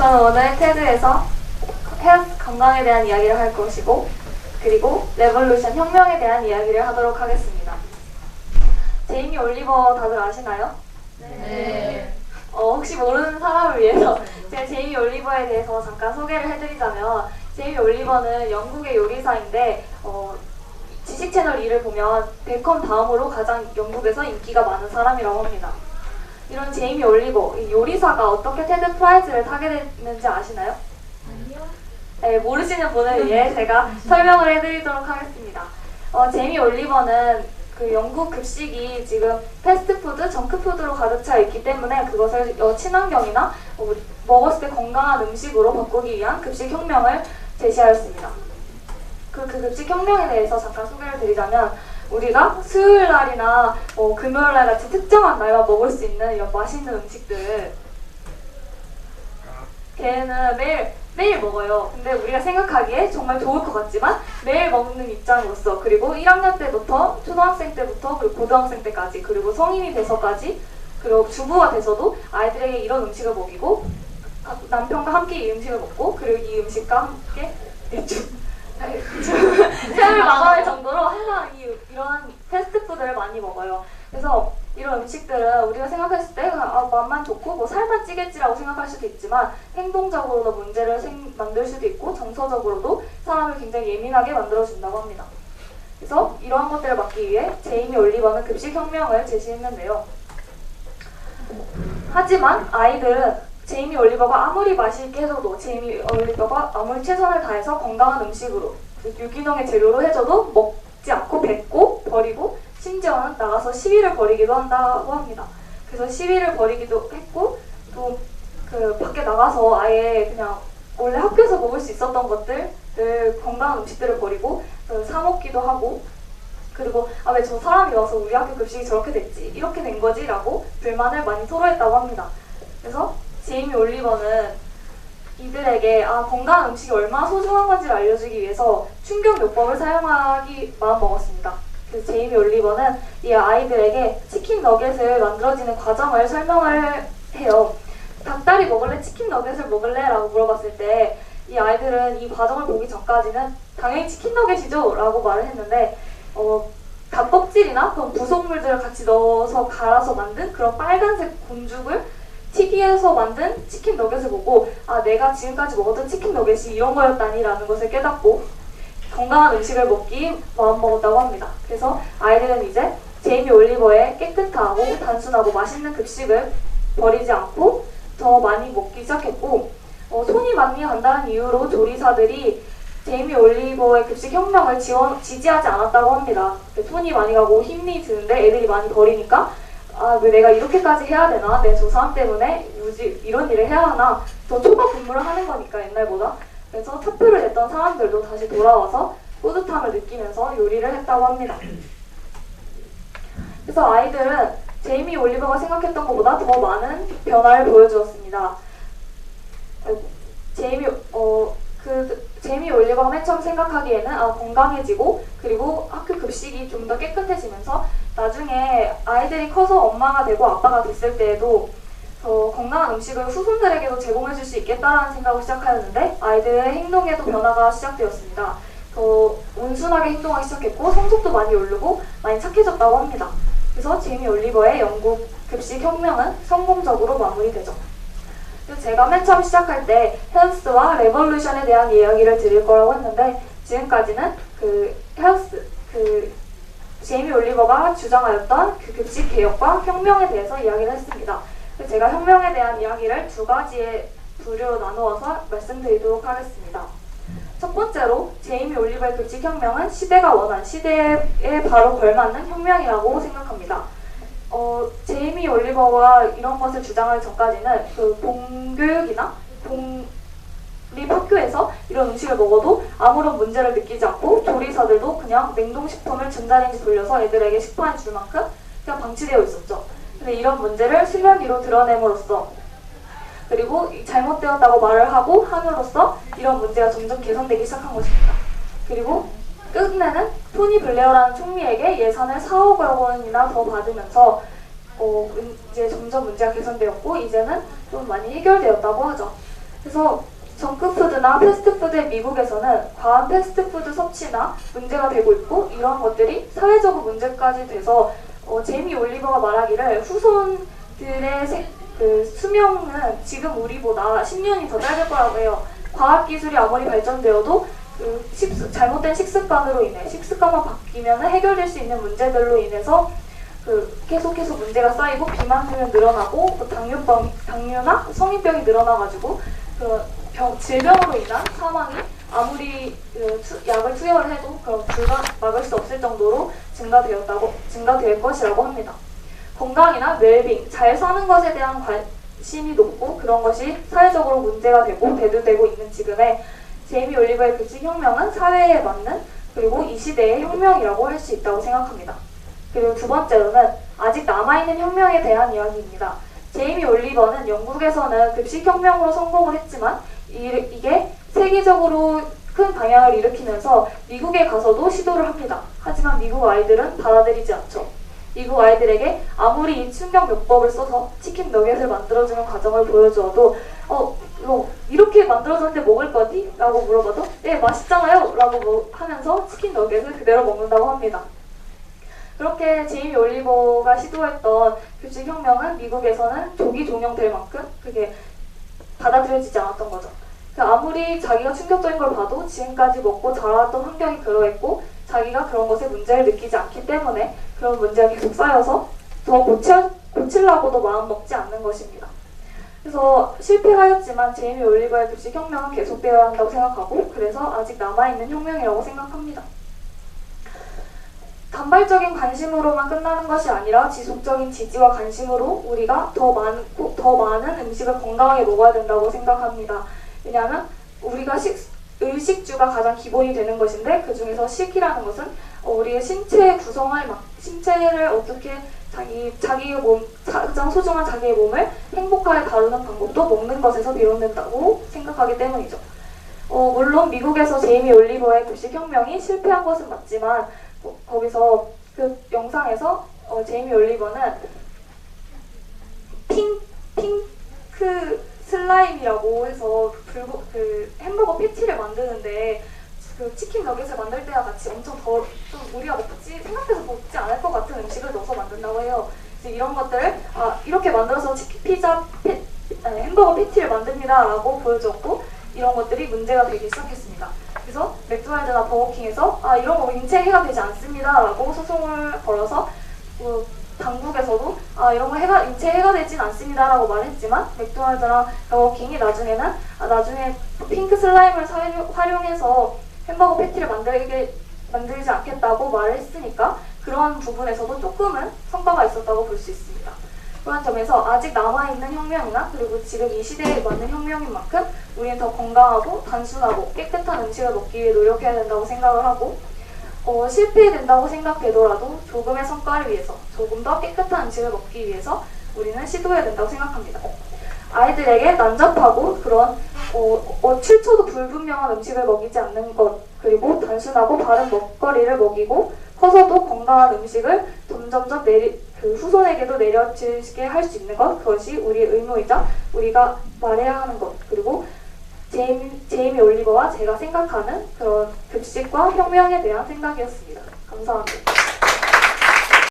저는 오늘 테드에서 헬스 건강에 대한 이야기를 할 것이고, 그리고 레볼루션 혁명에 대한 이야기를 하도록 하겠습니다. 제이미 올리버 다들 아시나요? 네. 혹시 모르는 사람을 위해서 제가 제이미 올리버에 대해서 잠깐 소개를 해드리자면, 제이미 올리버는 영국의 요리사인데 지식 채널 2를 보면 베컴 다음으로 가장 영국에서 인기가 많은 사람이라고 합니다. 이런 제이미 올리버, 이 요리사가 어떻게 테드 프라이즈를 타게 됐는지 아시나요? 아니요. 네, 모르시는 분을 위해 제가 설명을 해드리도록 하겠습니다. 제이미 올리버는 그 영국 급식이 지금 패스트푸드, 정크푸드로 가득 차 있기 때문에 그것을 친환경이나 먹었을 때 건강한 음식으로 바꾸기 위한 급식 혁명을 제시하였습니다. 그 급식 혁명에 대해서 잠깐 소개를 드리자면, 우리가 수요일 날이나 금요일 날 같이 특정한 날만 먹을 수 있는 이런 맛있는 음식들, 걔는 매일 먹어요. 근데 우리가 생각하기에 정말 좋을 것 같지만 매일 먹는 입장으로서, 그리고 1학년 때부터 초등학생 때부터 그리고 고등학생 때까지, 그리고 성인이 돼서까지, 그리고 주부가 돼서도 아이들에게 이런 음식을 먹이고 남편과 함께 이 음식을 먹고, 그리고 이 음식과 함께 세월 마감할 정도로 항상 이런 패스트푸드를 많이 먹어요. 그래서 이런 음식들은 우리가 생각했을 때 맛만 좋고 뭐 살만 찌겠지라고 생각할 수도 있지만, 행동적으로도 문제를 만들 수도 있고 정서적으로도 사람을 굉장히 예민하게 만들어준다고 합니다. 그래서 이러한 것들을 막기 위해 제이미 올리버는 급식혁명을 제시했는데요. 하지만 아이들은 제이미 올리버가 아무리 맛있게 해줘도, 제이미 올리버가 아무리 최선을 다해서 건강한 음식으로 유기농의 재료로 해줘도 먹지 않고 뱉고 버리고, 심지어는 나가서 시위를 벌이기도 한다고 합니다. 그래서 시위를 벌이기도 했고, 또 그 밖에 나가서 아예 그냥 원래 학교에서 먹을 수 있었던 것들을, 건강한 음식들을 버리고 사 먹기도 하고, 그리고 왜 저 사람이 와서 우리 학교 급식이 저렇게 됐지, 이렇게 된 거지 라고 불만을 많이 토로했다고 합니다. 그래서 제이미 올리버는 이들에게 건강한 음식이 얼마나 소중한 건지를 알려주기 위해서 충격요법을 사용하기 마음먹었습니다. 그래서 제이미 올리버는 이 아이들에게 치킨 너겟을 만들어지는 과정을 설명을 해요. 닭다리 먹을래? 치킨 너겟을 먹을래? 라고 물어봤을 때 이 아이들은 이 과정을 보기 전까지는 당연히 치킨 너겟이죠 라고 말을 했는데, 닭 껍질이나 그런 부속물들을 같이 넣어서 갈아서 만든 그런 빨간색 곤죽을 튀기해서 만든 치킨 너겟을 보고, 내가 지금까지 먹었던 치킨 너겟이 이런 거였다니 라는 것을 깨닫고 건강한 음식을 먹기 마음먹었다고 합니다. 그래서 아이들은 이제 제이미 올리버의 깨끗하고 단순하고 맛있는 급식을 버리지 않고 더 많이 먹기 시작했고, 손이 많이 간다는 이유로 조리사들이 제이미 올리버의 급식 혁명을 지지하지 않았다고 합니다. 손이 많이 가고 힘이 드는데 애들이 많이 버리니까 왜 내가 이렇게까지 해야 되나? 내가 저 사람 때문에 이런 일을 해야 하나? 더 초과 근무를 하는 거니까 옛날보다. 그래서 투표를 냈던 사람들도 다시 돌아와서 뿌듯함을 느끼면서 요리를 했다고 합니다. 그래서 아이들은 제이미 올리버가 생각했던 것보다 더 많은 변화를 보여주었습니다. 제이미 올리버가 맨 처음 생각하기에는 건강해지고, 그리고 학교 급식이 좀 더 깨끗해지면서 나중에 아이들이 커서 엄마가 되고 아빠가 됐을 때에도 더 건강한 음식을 후손들에게도 제공해줄 수 있겠다라는 생각을 시작하였는데, 아이들의 행동에도 변화가 시작되었습니다. 더 온순하게 행동하기 시작했고 성적도 많이 오르고 많이 착해졌다고 합니다. 그래서 제이미 올리버의 영국 급식 혁명은 성공적으로 마무리되죠. 제가 맨 처음 시작할 때 헬스와 레볼루션에 대한 이야기를 드릴 거라고 했는데, 지금까지는 제이미 올리버가 주장하였던 그 급식 개혁과 혁명에 대해서 이야기를 했습니다. 제가 혁명에 대한 이야기를 두 가지의 부류로 나누어서 말씀드리도록 하겠습니다. 첫 번째로 제이미 올리버의 급식 혁명은 시대가 원한, 시대에 바로 걸맞는 혁명이라고 생각합니다. 제이미 올리버가 이런 것을 주장하기 전까지는 그 공교육이나 공립학교에서 이런 음식을 먹어도 아무런 문제를 느끼지 않고, 조리사들도 그냥 냉동식품을 전자레인지 돌려서 애들에게 식판에 줄 만큼 그냥 방치되어 있었죠. 근데 이런 문제를 수면 위로 드러냄으로써, 그리고 잘못되었다고 말을 하고 함으로써 이런 문제가 점점 개선되기 시작한 것입니다. 그리고 끝내는 토니 블레어라는 총리에게 예산을 4억 원이나 더 받으면서 이제 점점 문제가 개선되었고 이제는 좀 많이 해결되었다고 하죠. 그래서 정크푸드나 패스트푸드의 미국에서는 과한 패스트푸드 섭취나 문제가 되고 있고 이러한 것들이 사회적으로 문제까지 돼서 제이미 올리버가 말하기를 후손들의 그 수명은 지금 우리보다 10년이 더 짧을 거라고 해요. 과학기술이 아무리 발전되어도 잘못된 식습관으로 인해 식습관만 바뀌면 해결될 수 있는 문제들로 인해서 계속해서 문제가 쌓이고 비만율은 늘어나고 당뇨나 성인병이 늘어나가지고 질병으로 인한 사망이 아무리 약을 투여를 해도 막을 수 없을 정도로 증가될 것이라고 합니다. 건강이나 웰빙, 잘 사는 것에 대한 관심이 높고 그런 것이 사회적으로 문제가 되고 대두되고 있는 지금에 제이미 올리버의 급식혁명은 사회에 맞는 그리고 이 시대의 혁명이라고 할 수 있다고 생각합니다. 그리고 두 번째로는 아직 남아있는 혁명에 대한 이야기입니다. 제이미 올리버는 영국에서는 급식혁명으로 성공을 했지만 이게 세계적으로 큰 방향을 일으키면서 미국에 가서도 시도를 합니다. 하지만 미국 아이들은 받아들이지 않죠. 미국 아이들에게 아무리 이 충격요법을 써서 치킨 너겟을 만들어주는 과정을 보여주어도 이렇게 만들어졌는데 먹을 거니? 라고 물어봐도 네 맛있잖아요 라고 하면서 치킨 너겟을 그대로 먹는다고 합니다. 그렇게 제이미 올리버가 시도했던 급식혁명은 미국에서는 조기 종영될 만큼 그게 받아들여지지 않았던 거죠. 아무리 자기가 충격적인 걸 봐도 지금까지 먹고 자라왔던 환경이 그러했고 자기가 그런 것에 문제를 느끼지 않기 때문에 그런 문제가 계속 쌓여서 더 고치려고도 마음 먹지 않는 것입니다. 그래서 실패하였지만 제이미 올리버의 급식혁명은 계속되어야 한다고 생각하고 그래서 아직 남아있는 혁명이라고 생각합니다. 단발적인 관심으로만 끝나는 것이 아니라 지속적인 지지와 관심으로 우리가 더 많은 음식을 건강하게 먹어야 된다고 생각합니다. 왜냐하면 우리가 의식주가 가장 기본이 되는 것인데 그 중에서 식이라는 것은 우리의 신체의 신체를 어떻게 자기의 가장 소중한 자기의 몸을 행복하게 다루는 방법도 먹는 것에서 비롯된다고 생각하기 때문이죠. 물론 미국에서 제이미 올리버의 급식혁명이 실패한 것은 맞지만 거기서 그 영상에서 제이미 올리버는 핑크 슬라임이라고 해서 햄버거 패티를 만드는데 치킨 너겟을 만들 때와 같이 엄청 좀 우리가 생각해서 먹지 않을 것 같은 음식을 넣어서 만든다고 해요. 그래서 이런 것들을 이렇게 만들어서 햄버거 패티를 만듭니다 라고 보여줬고 이런 것들이 문제가 되기 시작했습니다. 그래서 맥도날드나 버거킹에서 이런 거 인체 해가 되지 않습니다 라고 소송을 걸어서 당국에서도 이런 거 인체 해가 되진 않습니다 라고 말했지만 맥도날드나 버거킹이 나중에 핑크 슬라임을 활용해서 햄버거 패티를 만들지 않겠다고 말을 했으니까 그런 부분에서도 조금은 성과가 있었다고 볼 수 있습니다. 그런 점에서 아직 남아있는 혁명이나 그리고 지금 이 시대에 맞는 혁명인 만큼 우리는 더 건강하고 단순하고 깨끗한 음식을 먹기 위해 노력해야 된다고 생각을 하고 실패된다고 생각되더라도 조금의 성과를 위해서 조금 더 깨끗한 음식을 먹기 위해서 우리는 시도해야 된다고 생각합니다. 아이들에게 난잡하고 그런 7초도 불분명한 음식을 먹이지 않는 것 그리고 단순하고 바른 먹거리를 먹이고 커서도 건강한 음식을 점점점 후손에게도 내려지게 할 수 있는 것 그것이 우리의 의무이자 우리가 말해야 하는 것 그리고 제이미 올리버와 제가 생각하는 그런 급식과 혁명에 대한 생각이었습니다. 감사합니다.